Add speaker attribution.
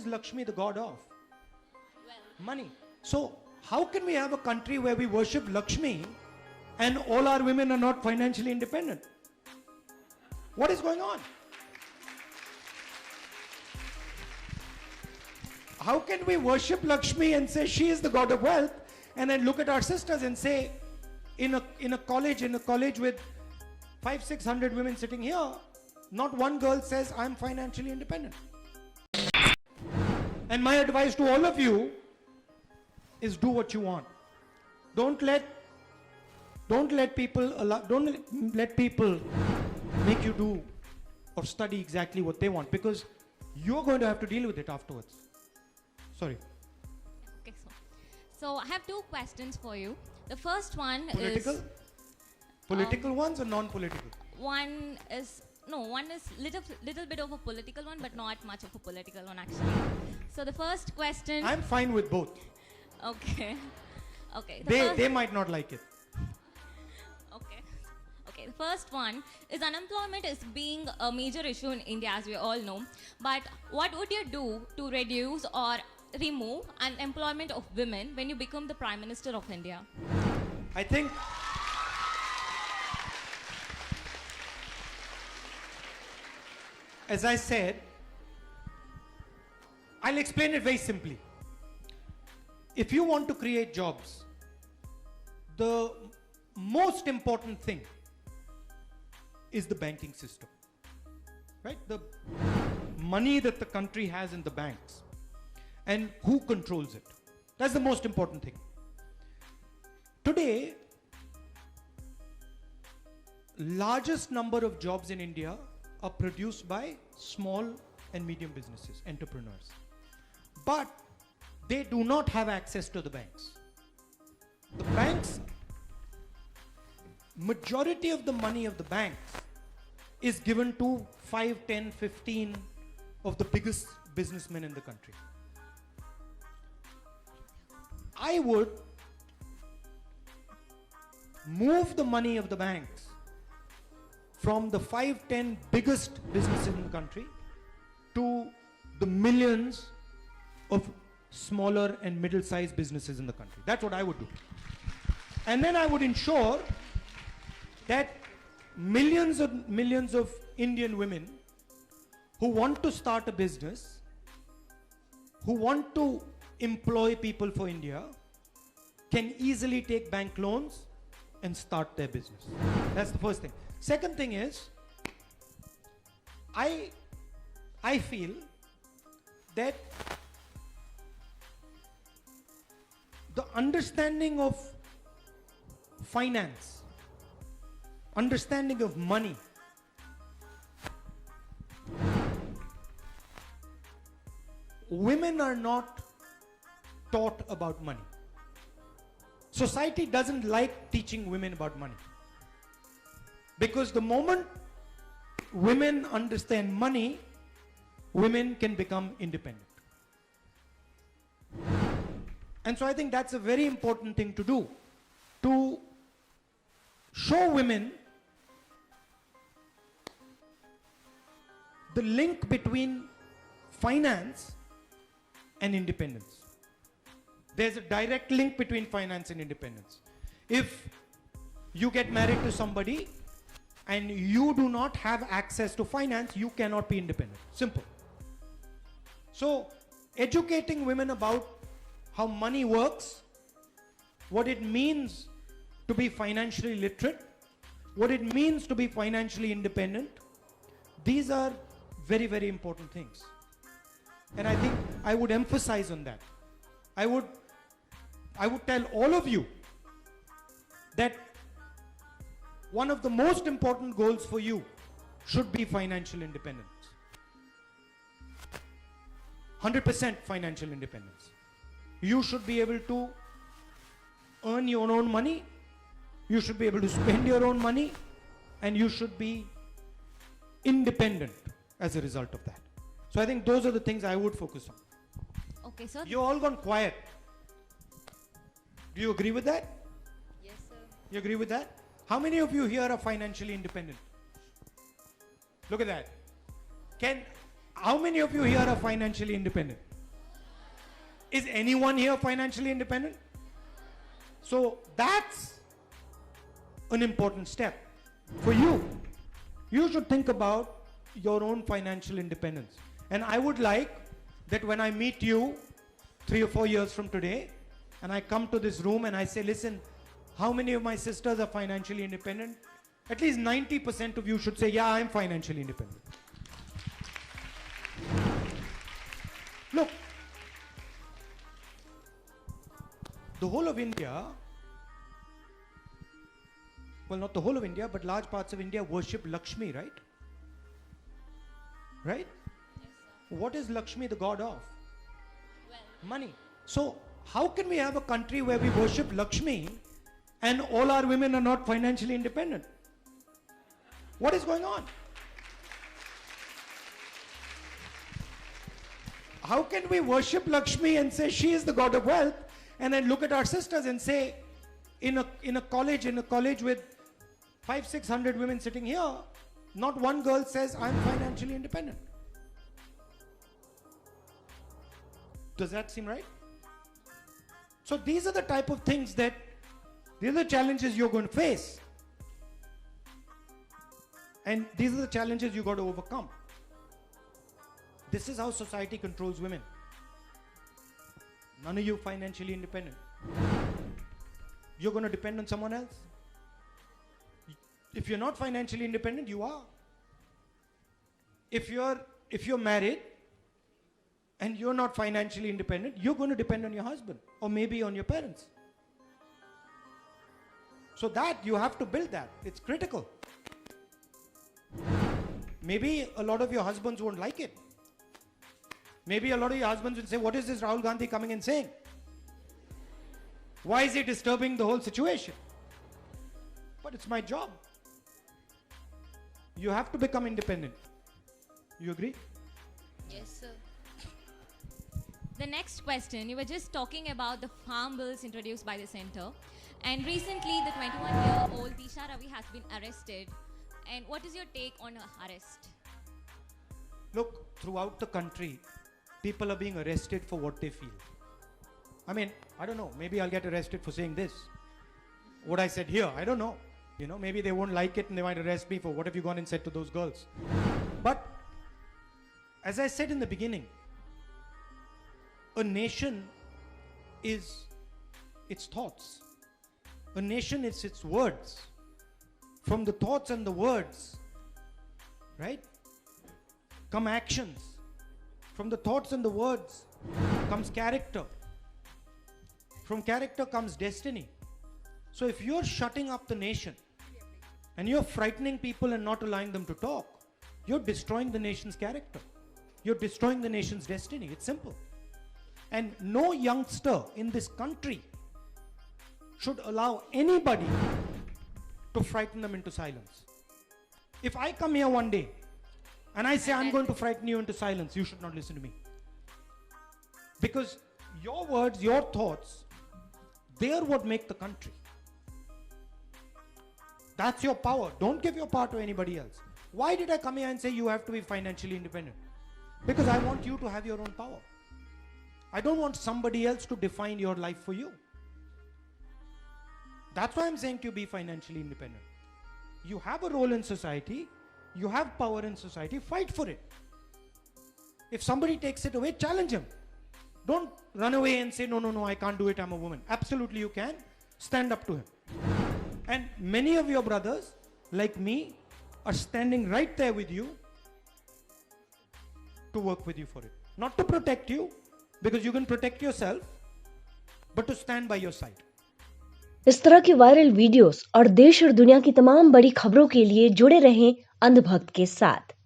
Speaker 1: Lakshmi the god of? Money. So how can we have a country where we worship Lakshmi and all our women are not financially independent? What is going on? How can we worship Lakshmi and say she is the god of wealth, and then look at our sisters and say in a college with 500-600 women sitting here, not one girl says I'm financially independent. And my advice to all of you is do what you want. Don't let people make you do or study exactly what they want, because you're going to have to deal with it afterwards. Sorry.
Speaker 2: Okay, so I have two questions for you. The first one
Speaker 1: Political?
Speaker 2: is
Speaker 1: Political ones or non-political?
Speaker 2: one is little bit of a political one, but not much of a political one actually. So the first question.
Speaker 1: I'm fine with both.
Speaker 2: Okay. Okay.
Speaker 1: They might not like it.
Speaker 2: Okay, the first one is unemployment is being a major issue in India, as we all know. But what would you do to reduce or remove unemployment of women when you become the Prime Minister of India?
Speaker 1: I think as I said, I'll explain it very simply. If you want to create jobs, the most important thing is the banking system, right? The money that the country has in the banks and who controls it. That's the most important thing. Today, largest number of jobs in India are produced by small and medium businesses, entrepreneurs. But they do not have access to the banks. The banks, majority of the money of the banks is given to 5, 10, 15 of the biggest businessmen in the country. I would move the money of the banks from the 5, 10 biggest businesses in the country to the millions of smaller and middle-sized businesses in the country. That's what I would do. And then I would ensure that millions of Indian women who want to start a business, who want to employ people for India, can easily take bank loans and start their business. That's the first thing. Second thing is, I feel that the understanding of finance, understanding of money, women are not taught about money. Society doesn't like teaching women about money, because the moment women understand money, women can become independent. And so I think that's a very important thing to do, to show women the link between finance and independence. There's a direct link between finance and independence. If you get married to somebody and you do not have access to finance, you cannot be independent. Simple. So, educating women about how money works, what it means to be financially literate, what it means to be financially independent, these are very, very important things. And I think I would emphasize on that. I would tell all of you that one of the most important goals for you should be financial independence. 100% financial independence. You should be able to earn your own money, you should be able to spend your own money, and you should be independent as a result of that. So I think those are the things I would focus on.
Speaker 2: Okay, sir.
Speaker 1: You're all gone quiet. Do you agree with that?
Speaker 2: Yes, sir.
Speaker 1: You agree with that? How many of you here are financially independent? Look at that. How many of you here are financially independent? Is anyone here financially independent? So that's an important step for you. You should think about your own financial independence. And I would like that when I meet you 3 or 4 years from today, and I come to this room and I say, listen, how many of my sisters are financially independent? At least 90% of you should say, yeah, I'm financially independent. Look, the whole of India, well, not the whole of India, but large parts of India worship Lakshmi, right? Right?
Speaker 2: Yes,
Speaker 1: What is Lakshmi the god of?
Speaker 2: well,
Speaker 1: Money. So, how can we have a country where we worship Lakshmi and all our women are not financially independent? What is going on? How can we worship Lakshmi and say she is the god of wealth, and then look at our sisters and say, in a college with 500-600 women sitting here, not one girl says I'm financially independent? Does that seem right? So these are the type of things these are the challenges you're going to face. And these are the challenges you got to overcome. This is how society controls women. None of you financially independent. You're going to depend on someone else. If you're not financially independent, you are. If you're married and you're not financially independent, you're going to depend on your husband or maybe on your parents. So that you have to build that. It's critical. Maybe a lot of your husbands won't like it. Maybe a lot of your husbands will say, what is this Rahul Gandhi coming and saying? Why is he disturbing the whole situation? But it's my job. You have to become independent. You agree?
Speaker 2: yes, sir. The next question, you were just talking about the farm bills introduced by the center. And recently, the 21-year-old Disha Ravi has been arrested. And what is your take on her arrest?
Speaker 1: Look, throughout the country, people are being arrested for what they feel. I mean, I don't know, maybe I'll get arrested for saying this. What I said here, I don't know. Maybe they won't like it and they might arrest me for what have you gone and said to those girls. But, as I said in the beginning, a nation is its thoughts. A nation is its words. From the thoughts and the words, right, come actions. From the thoughts and the words comes character. From character comes destiny. So if you're shutting up the nation and you're frightening people and not allowing them to talk, you're destroying the nation's character. You're destroying the nation's destiny. It's simple. And no youngster in this country should allow anybody to frighten them into silence. If I come here one day and I say I'm going to frighten you into silence, you should not listen to me. Because your words, your thoughts, they are what make the country. That's your power. Don't give your power to anybody else. Why did I come here and say you have to be financially independent? Because I want you to have your own power. I don't want somebody else to define your life for you. That's why I'm saying to be financially independent. You have a role in society, you have power in society, fight for it. If somebody takes it away, challenge him. Don't run away and say, no, I can't do it, I'm a woman. Absolutely you can. Stand up to him. And many of your brothers, like me, are standing right there with you to work with you for it. Not to protect you, because you can protect yourself, but to stand by your side.
Speaker 3: इस तरह की viral videos और देश और दुनिया की तमाम बड़ी खबरों के लिए जुड़े रहें अंधभक्त के साथ।